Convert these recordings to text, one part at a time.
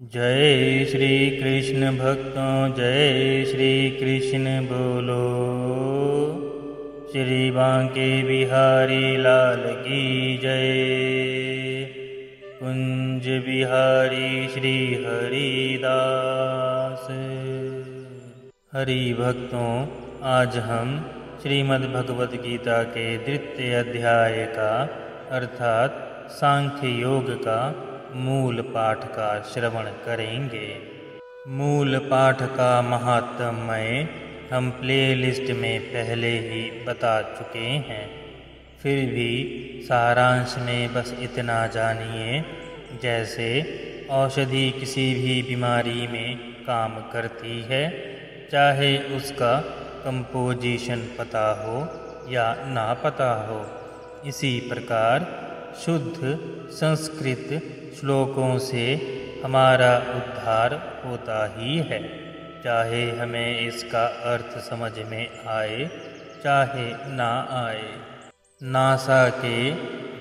जय श्री कृष्ण भक्तों, जय श्री कृष्ण बोलो। श्री बांके बिहारी लाल की जय। कुंज बिहारी श्री हरिदास। हरि भक्तों, आज हम श्रीमद् भगवद गीता के द्वितीय अध्याय का अर्थात सांख्य योग का मूल पाठ का श्रवण करेंगे। मूल पाठ का महात्म्य हम प्लेलिस्ट में पहले ही बता चुके हैं, फिर भी सारांश में बस इतना जानिए, जैसे औषधि किसी भी बीमारी में काम करती है, चाहे उसका कंपोजिशन पता हो या ना पता हो, इसी प्रकार शुद्ध संस्कृत श्लोकों से हमारा उद्धार होता ही है, चाहे हमें इसका अर्थ समझ में आए चाहे ना आए। नासा के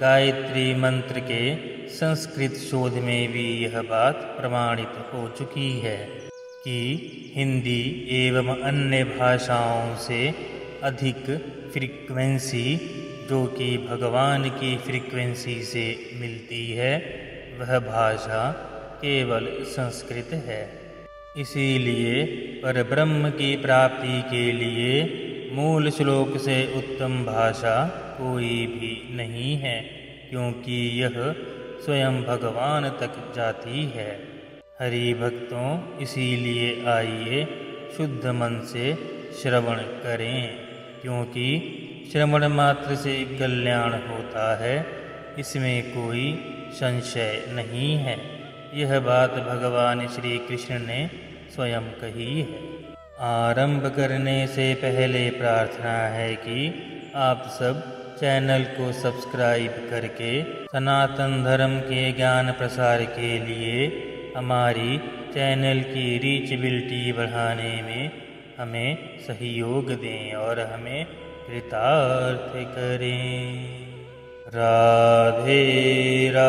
गायत्री मंत्र के संस्कृत शोध में भी यह बात प्रमाणित हो चुकी है कि हिंदी एवं अन्य भाषाओं से अधिक फ्रीक्वेंसी जो कि भगवान की फ्रीक्वेंसी से मिलती है, वह भाषा केवल संस्कृत है। इसीलिए परब्रह्म की प्राप्ति के लिए मूल श्लोक से उत्तम भाषा कोई भी नहीं है, क्योंकि यह स्वयं भगवान तक जाती है। हरि भक्तों, इसीलिए आइए शुद्ध मन से श्रवण करें, क्योंकि श्रवण मात्र से कल्याण होता है, इसमें कोई संशय नहीं है। यह बात भगवान श्री कृष्ण ने स्वयं कही है। आरंभ करने से पहले प्रार्थना है कि आप सब चैनल को सब्सक्राइब करके सनातन धर्म के ज्ञान प्रसार के लिए हमारी चैनल की रीचबिलिटी बढ़ाने में हमें सहयोग दें और हमें कृतार्थ करें। राधे राधे।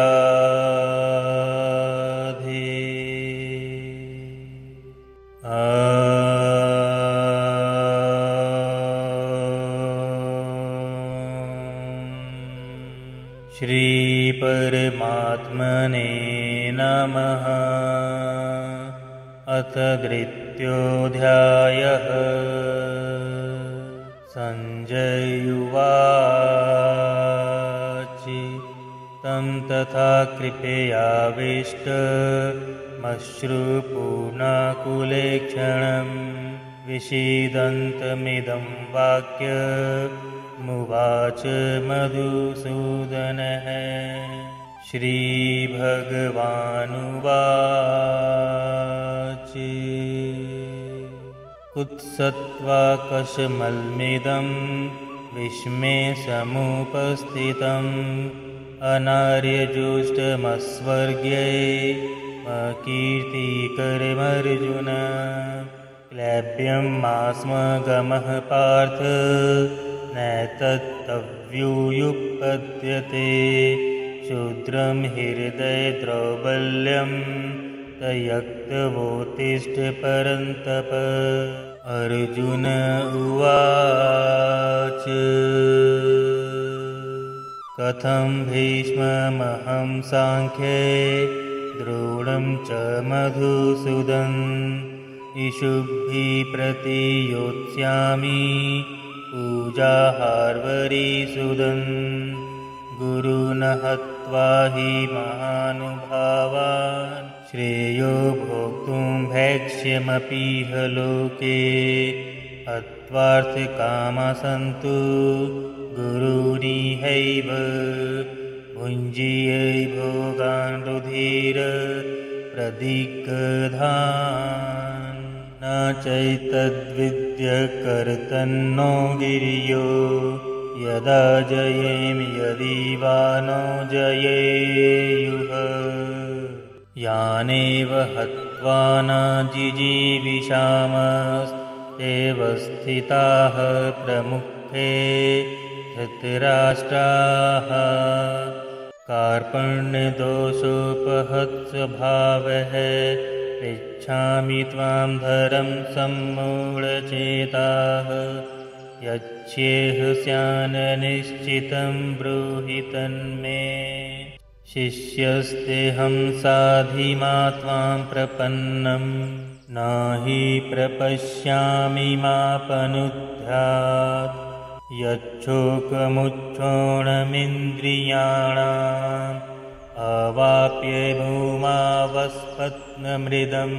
श्री परमात्मने नमः। अथ द्वितीयोऽध्यायः। संजय उवाच। तं तथा कृपयाविष्टमश्रुपूर्णाकुलेक्षणं विषीदन्तमिदं वाक्यमुवाच मधुसूदनः। श्रीभगवानुवाच। कुत्सत्वाकशमल्मिदं विस्मे समुपस्थितम् अनार्यजुष्टमस्वर्ग्ये कीर्तिकरमर्जुन। क्लैब्यं मास्मगमः पार्थ नैतत्तव्यूयुपपद्यते। क्षुद्रं हृदयदौर्बल्यं तयक्तवोत्तिष्ठ परन्तप। अर्जुन उवाच। कथं भीष्ममहं सांख्ये द्रोणं च मधुसूदन। इषुभिः प्रतियोत्स्यामि पूजाहार्वरीसुदन्। गुरुन् हत्वा हि महानुभावान् श्रेयो भोक्तुं भैक्ष्यमपीह लोके। हत्वार्थकामासन्तु गुरूनिहैव भुञ्जीय भोगान् रुधिर प्रदिग्धान्। न चैतद्विद्यकर्तन्नो गिर्यो यदा जयेम यदि वा नो जयेयुः। यानेव हत्वा न जिजीविषामस्तेव स्थिताः प्रमुखे धृतराष्ट्राः। कार्पण्यदोषोपहत्स्वभावः पृच्छामि त्वां धरं सम्मूढचेताः यच्छेह स्यान्निश्चितं ब्रूहि तन्मे शिष्यस्तेऽहं साधिमा त्वां प्रपन्नं नहि प्रपश्यामि मापनुद्यात् यच्छोकमुच्छोणमिन्द्रियाणाम् अवाप्य भूमावस्पत्नमृदं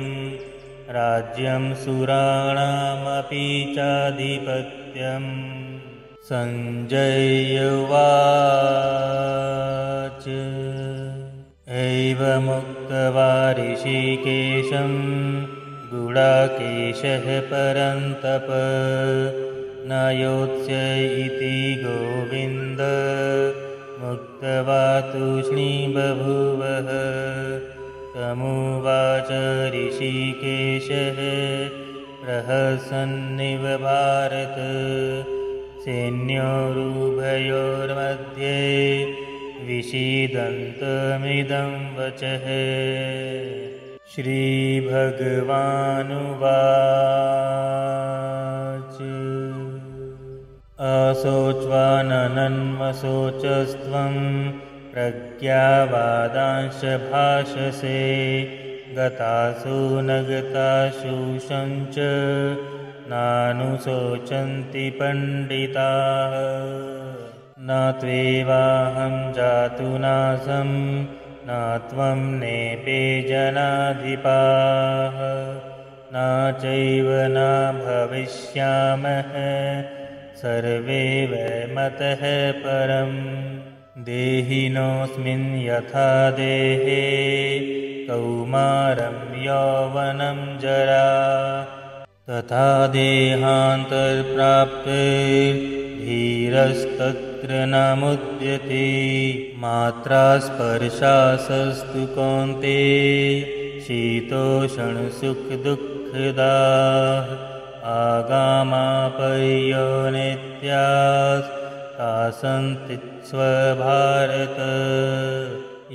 राज्यं सुराणामपि चाधिपत्यम् सञ्जय उवाच एवमुक्त्वा ऋषिकेशं गुडाकेशः परन्तप न योत्स्य इति गोविन्द मुक्त्वा तूष्णीं बभूवः तमुवाच ऋषिकेशः प्रहसन्निव भारत सैन्योरुभयोर्मध्ये विषीदन्तमिदं वचः श्रीभगवानुवाच अशोच्वानन्वशोचस्त्वं प्रज्ञावादांश भाषसे गतासु न गतासु च नानुशोचन्ति पण्डिताः न त्वेवाहं जातु नासं न त्वं नेपे जनाधिपाः न चैव न भविष्यामः सर्वे वैमतः परम् देहिनोऽस्मिन् यथा देहे कौमारं यौवनं जरा तथा देहान्तर्प्राप्तिर्धीरस्तत्र न मुद्यते मात्रा स्पर्शासस्तु कौन्तेय शीतोष्णसुखदुःखदाः आगामापयो नित्यास्तासन्ति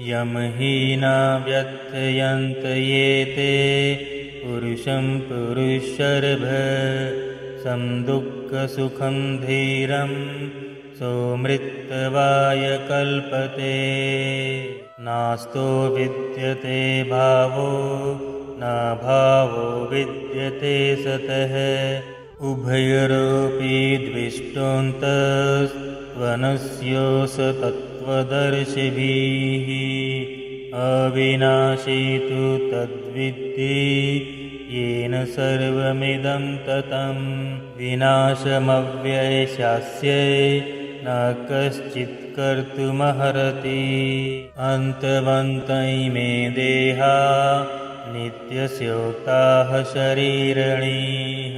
यं हि न व्यथयन्त ये ते पुरुषं पुरुषर्भ समदुःखसुखं धीरं सोमृत्युवाय कल्पते नास्तो विद्यते भावो न भावो विद्यते सतः उभयरोऽपि द्विष्टोऽन्तस्त्वनस्योऽस तत्त्वदर्शिभिः अविनाशी तु तद्विद्धि येन सर्वमिदं ततं विनाशमव्ययस्यास्य न कश्चित् कर्तुमर्हति अन्तवन्तैमे देहा नित्यस्योक्ताः शरीरिणः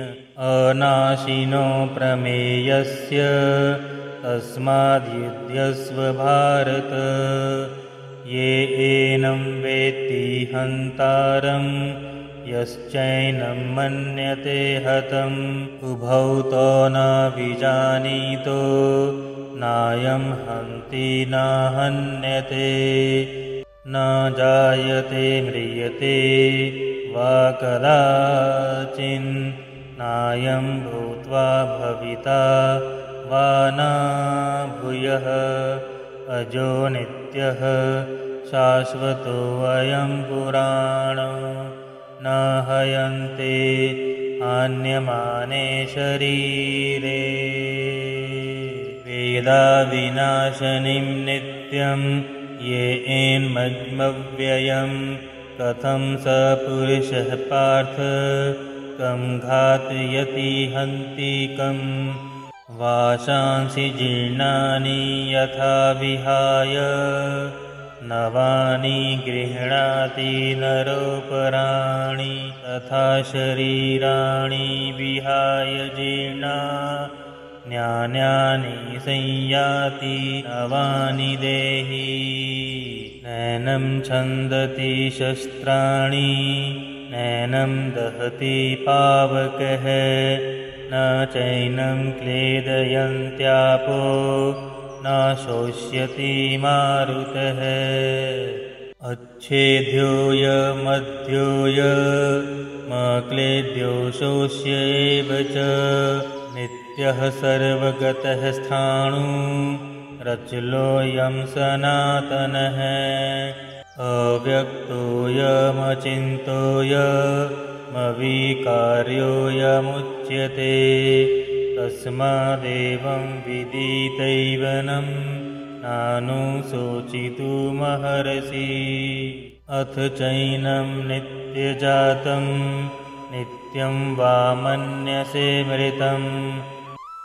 अनाशिनो प्रमेयस्य तस्माद्युध्यस्व भारत ये एनं वेत्ति हन्तारं यश्चैनं मन्यते हतम् उभौ तौ न विजानीतो नायं हन्ति न हन्यते न जायते म्रियते वा कदाचिन् नायं भूत्वा भविता वा न भूयः अजो नित्यः शाश्वतोऽयं पुराणो न हयन्ते अन्यमाने शरीरे वेदाविनाशनिं नित्यं येऽन्मव्ययं कथं स पुरुषः पार्थ कं घातयति हन्ति कं वाशांसि जीर्णानि यथा विहाय नवानि गृह्णाति नरोपराणि तथा शरीराणि विहाय जीर्णान्यानि संयाति नवानि देहि नैनं छन्दति शस्त्राणि नैनं दहति पावकः न चैनं क्लेदयन्त्यापो न शोष्यति मारुतः अच्छेद्यो यमध्यो यमक्लेद्यो शोष्य एव च नित्यः सर्वगतः स्थाणु रचलोऽयं सनातनः अव्यक्तोऽयमचिन्त्योऽयमविकार्योऽयमुच्यते तस्मादेवं विदितैवनं नानुशोचितुमर्हसि अथ चैनं नित्यजातं नित्यं वा मन्यसे मृतं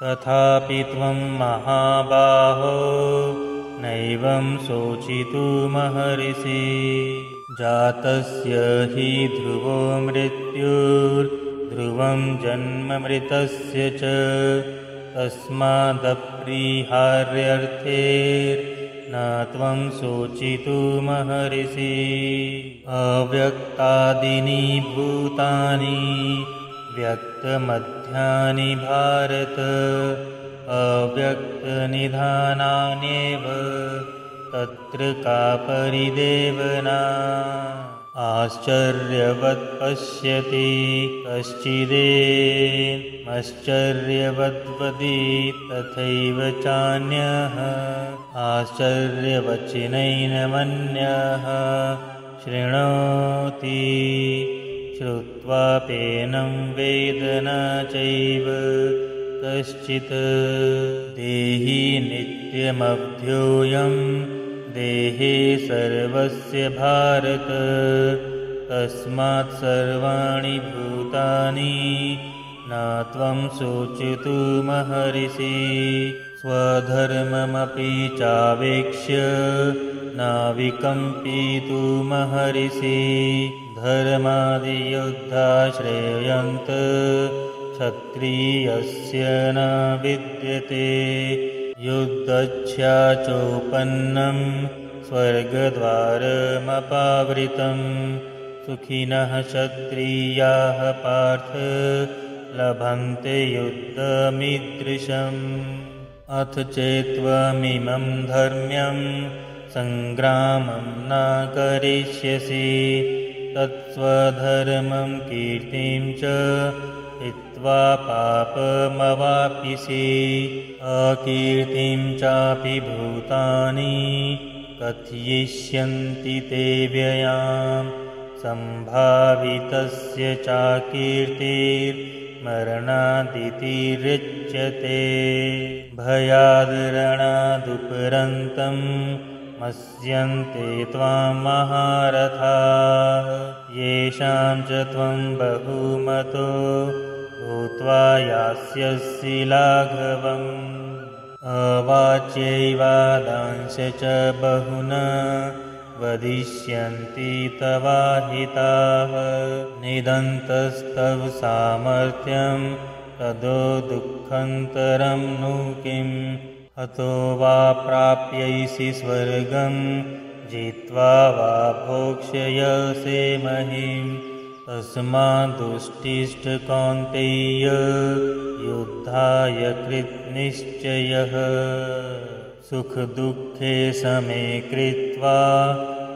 तथापि त्वं महाबाहो नैवं शोचितुमर्हसि जातस्य हि ध्रुवो मृत्युर्ध्रुवं जन्म मृतस्य च तस्मादप्रिहार्यर्थेर्न त्वं शोचितुमर्हसि अव्यक्तादीनि भूतानि व्यक्तमध्यानि भारत अव्यक्तनिधानान्येव तत्र का परिदेवना आश्चर्यवत् पश्यति कश्चिदेमश्चर्यवद्वदेत् तथैव चान्यः आश्चर्यवचनैनमन्यः शृणोति श्रुत्वाप्येनं वेद न चैव कश्चित् देहि नित्यमवध्योऽयं देहे सर्वस्य भारत तस्मात् सर्वाणि भूतानि न त्वं शोचितुमर्हसि स्वधर्ममपि चावेक्ष्य न विकम्पितुमर्हसि धर्मादियुद्धा श्रेयन्त क्षत्रियस्य न विद्यते युद्धच्छा चोपन्नं स्वर्गद्वारमपावृतं सुखिनः क्षत्रियाः पार्थ लभन्ते युद्धमीदृशम् अथ चेत्त्वमिमं धर्म्यं सङ्ग्रामं न करिष्यसि तत्स्वधर्मं कीर्तिं च हित्वा पापमवाप्स्यसि अकीर्तिं चापि भूतानि कथयिष्यन्ति ते व्ययाम् सम्भावितस्य चाकीर्तिर्मरणादिति ऋच्यते भयाद्रणादुपरन्तं मस्यन्ते त्वां महारथाः येषां च त्वं बहुमतो भूत्वा यास्यसि लाघवम् अवाच्यैवादांश च बहुना वदिष्यन्ति तवाहिताः निदन्तस्तव सामर्थ्यं तदो दुःखन्तरं नु किम् हतो वा प्राप्यैसि स्वर्गं जित्वा वा भोक्ष्यसे महीम् तस्मादुत्तिष्ठ कौन्तेय युद्धाय कृतनिश्चयः सुखदुःखे समे कृत्वा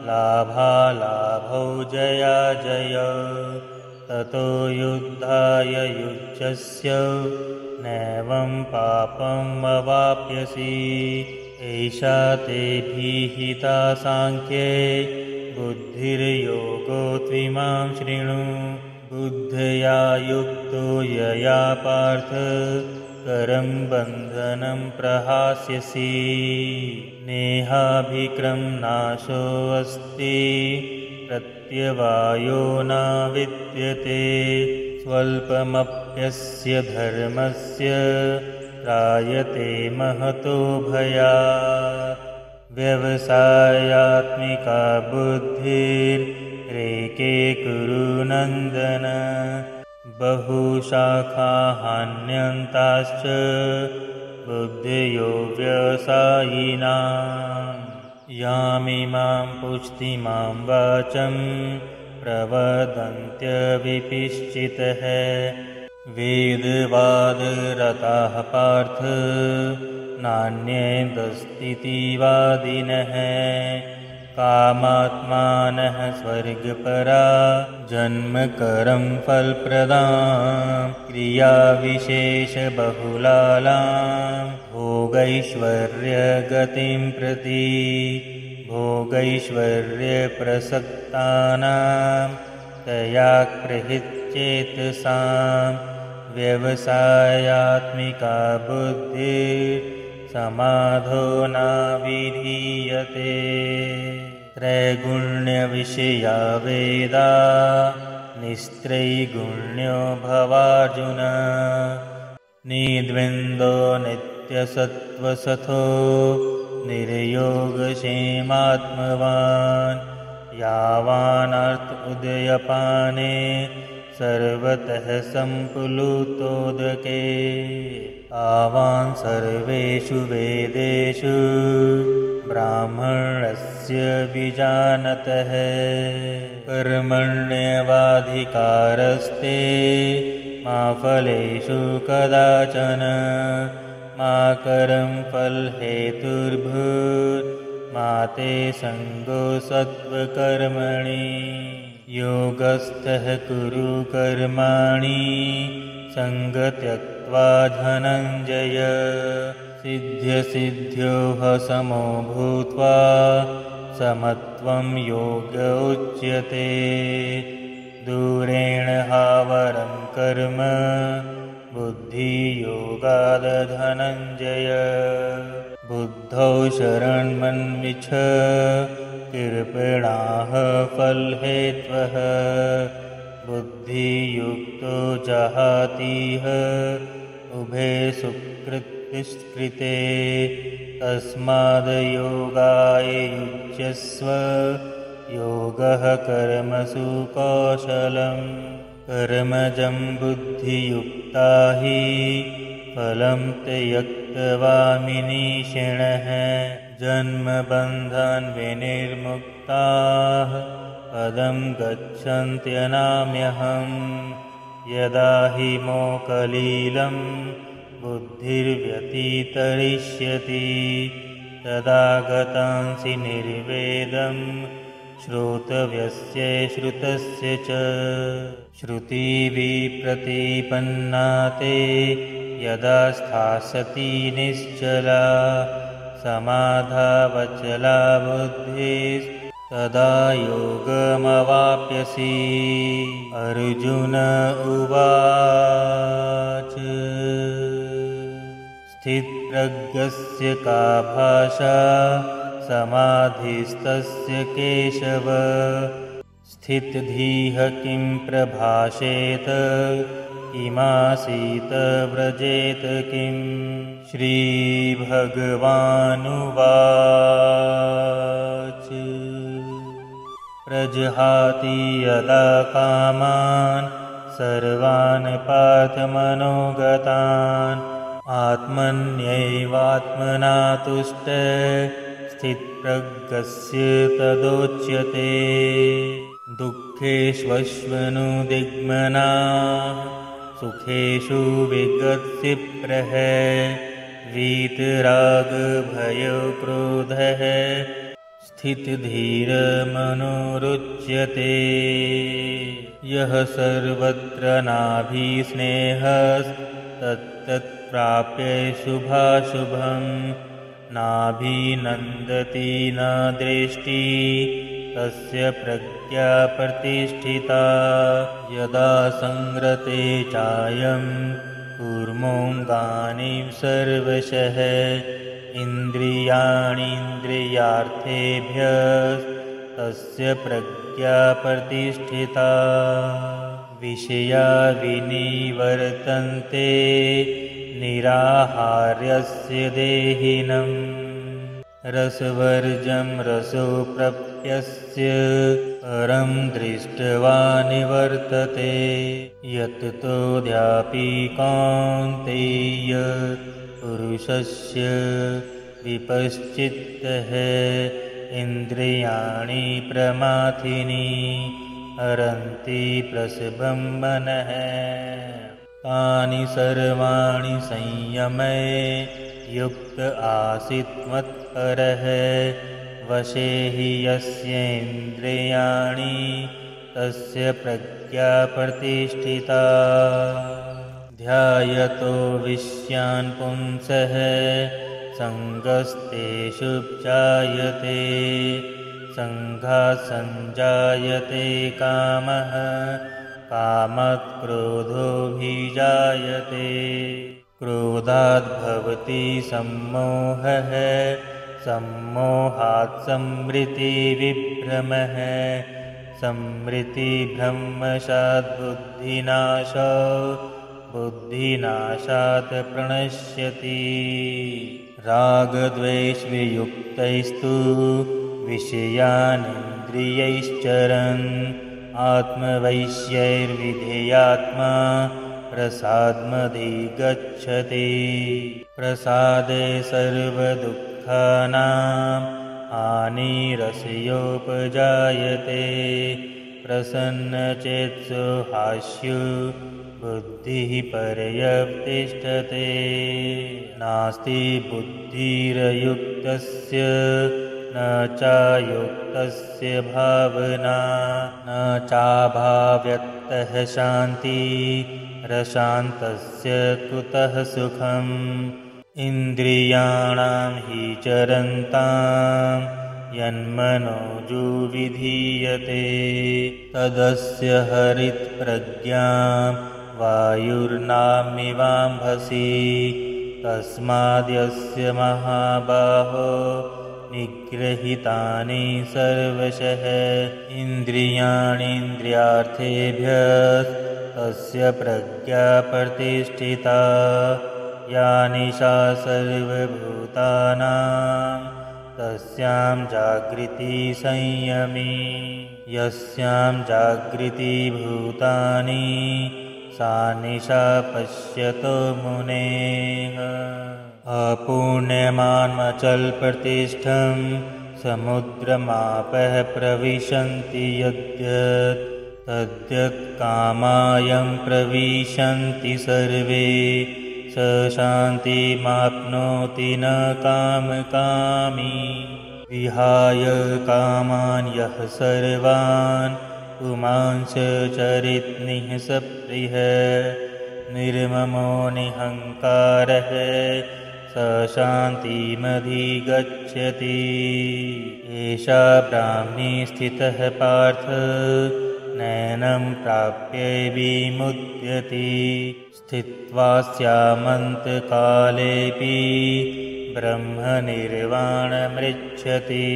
लाभालाभौ जयाजय ततो युद्धाय युज्यस्य नैवं पापमवाप्स्यसि एषा ते भीहिता साङ्ख्ये बुद्धिर्योगो त्विमां शृणु बुद्धया युक्तो यया पार्थ करं बन्धनं प्रहास्यसि नेहाभिक्रमनाशोऽस्ति प्रत्यवायो न विद्यते स्वल्पमप्यस्य धर्मस्य त्रायते महतो भयात् व्यवसायात्मिका बुद्धिरेके कुरु नन्दन बहुशाखाहान्यन्ताश्च बुद्धयो व्यवसायिनाम् यामिमां पुष्टिमां वाचं प्रवदन्त्यविपिश्चितः वेदवादरताः पार्थ नान्यदस्तीति वादिनः कामात्मानः स्वर्गपरा जन्मकरं फलप्रदां क्रियाविशेषबहुलालां भोगैश्वर्यगतिं प्रति भोगैश्वर्यप्रसक्तानां तयाप्रहितचेतसां व्यवसायात्मिका बुद्धिर्समाधो न विधीयते त्रैगुण्यविषया वेदा निस्त्रैगुण्यो भवार्जुन निर्द्वन्द्वो नित्यसत्त्वसथो निर्योगक्षेमात्मवान् यावानर्थ उदयपाने सर्वतः सम्प्लुतोदके तावान् सर्वेषु वेदेषु ब्राह्मणस्य विजानतः कर्मण्येवाधिकारस्ते मा फलेषु कदाचन मा कर्म फलहेतुर्भूर्मा ते संगो सत्त्वकर्मणि योगस्थः कुरु कर्माणि संगत्यक्त्वा धनञ्जय सिद्ध्यसिद्ध्योः समो भूत्वा समत्वं योग उच्यते दूरेण हावरं कर्म बुद्धियोगाद् धनञ्जय बुद्धौ शरणमन्विच्छ कृपणाः फलहेत्वः बुद्धियुक्तो जहातीह उभे सुकृतिष्कृते तस्माद्योगाय युज्यस्व योगः कर्मसु कौशलम् कर्मजं बुद्धियुक्ता हि फलं त्यक्त्वामिनीषिणः जन्मबन्धनविनिर्मुक्ताः पदं गच्छन्त्यनाम्यहम् यदा हि मोकलीलं बुद्धिर्व्यतितरिष्यति तदा गतांसि निर्वेदं श्रोतव्यस्य श्रुतस्य च श्रुतिविप्रतिपन्ना ते यदा स्थास्यति निश्चला समाधावचला बुद्धिस्तदा योगमवाप्स्यसि अर्जुन उवाच स्थितप्रज्ञस्य का भाषा समाधिस्तस्य केशव स्थितधीः किं प्रभाषेत किमासीत व्रजेत किम् श्रीभगवानुवाच प्रजहाति यदा कामान् सर्वान् पार्थमनोगतान् आत्मन्यैवात्मना तुष्टः स्थितप्रज्ञस्य तदोच्यते दुःखेष्वश्वनुदिग्मनाः सुखेषु विगतसिप्रः वीतरागभयक्रोधः स्थितधीरमनुरुच्यते यः सर्वत्र नाभिस्नेहस्तत्तत्प्राप्य शुभाशुभम् नाभिनन्दति न दृष्टि तस्य प्रज्ञा प्रतिष्ठिता यदा संग्रते चायं कूर्मोऽङ्गानि सर्वशः इन्द्रियाणीन्द्रियार्थेभ्यः तस्य प्रज्ञा प्रतिष्ठिता विषया विनिवर्तन्ते निराहार्यस्य देहिनम् रसवर्जं रसोऽप्यस्य परं दृष्ट्वा निवर्तते यत्ततोऽद्यापि कौन्तेय पुरुषस्य विपश्चित्तः इन्द्रियाणि प्रमाथिनी हरन्ति प्रसभं मनः तानि सर्वाणि संयमे युक्त आसीत् मत्परः वशे हि यस्येन्द्रियाणि तस्य प्रज्ञा प्रतिष्ठिता ध्यायतो विषयान् पुंसः सङ्गस्तेषुपजायते सङ्गात् सञ्जायते कामः कामात् क्रोधोऽभिजायते क्रोधात् भवति सम्मोहः सम्मोहात् संवृत्तिविभ्रमः संवृत्तिभ्रमशात् बुद्धिनाशो बुद्धिनाशात् प्रणश्यति रागद्वेषवियुक्तैस्तु विषयानिन्द्रियैश्चरन् आत्मवैश्यैर्विधेयात्मा प्रसादमधिगच्छति प्रसादे सर्वदुःखानां हानिरस्योपजायते प्रसन्नचेत्सु हास्यु बुद्धिः पर्यवतिष्ठते नास्ति बुद्धिरयुक्तस्य न चायुक्तस्य भावना न चाभाव्यक्तः शान्तिरशान्तस्य कुतः सुखम् इन्द्रियाणां हि चरन्तां यन्मनोजो विधीयते तदस्य हरितप्रज्ञां वायुर्नामिवाम्भसि तस्माद्यस्य महाबाहो निगृहीतानि सर्वशः इन्द्रियाणीन्द्रियार्थेभ्यः तस्य प्रज्ञा प्रतिष्ठिता या निशा सर्वभूतानां तस्यां जागृति संयमी यस्यां जागृति भूतानि सा निशा पश्यतो मुनेः अपूर्ण्यमानमचलप्रतिष्ठं समुद्रमापः प्रविशन्ति यद्यत् तद्यत् कामायं प्रविशन्ति सर्वे स शान्तिमाप्नोति न कामकामी विहाय कामान् यः सर्वान् पुमांश्च चरित्निः सप्रियः निर्ममो निहङ्कारः स शान्तिमधिगच्छति एषा ब्राह्मी स्थितः पार्थ नैनं प्राप्य विमुच्यते स्थित्वा स्यामन्तकालेऽपि ब्रह्मनिर्वाणमृच्छति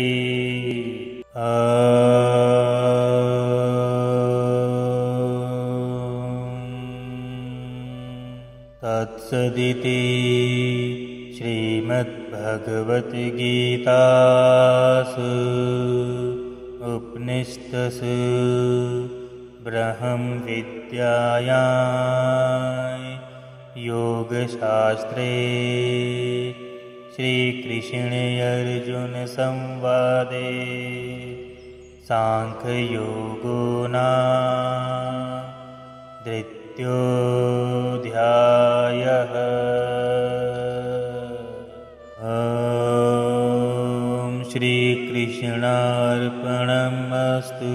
तत्सदिति श्रीमद्भगवद्गीतासु उपनिषत्सु ब्रह्मविद्यायां योगशास्त्रे श्रीकृष्णे अर्जुनसंवादे सांख्ययोगो नाम तृतीयोऽध्यायः। ॐ श्रीकृष्णार्पणमस्तु।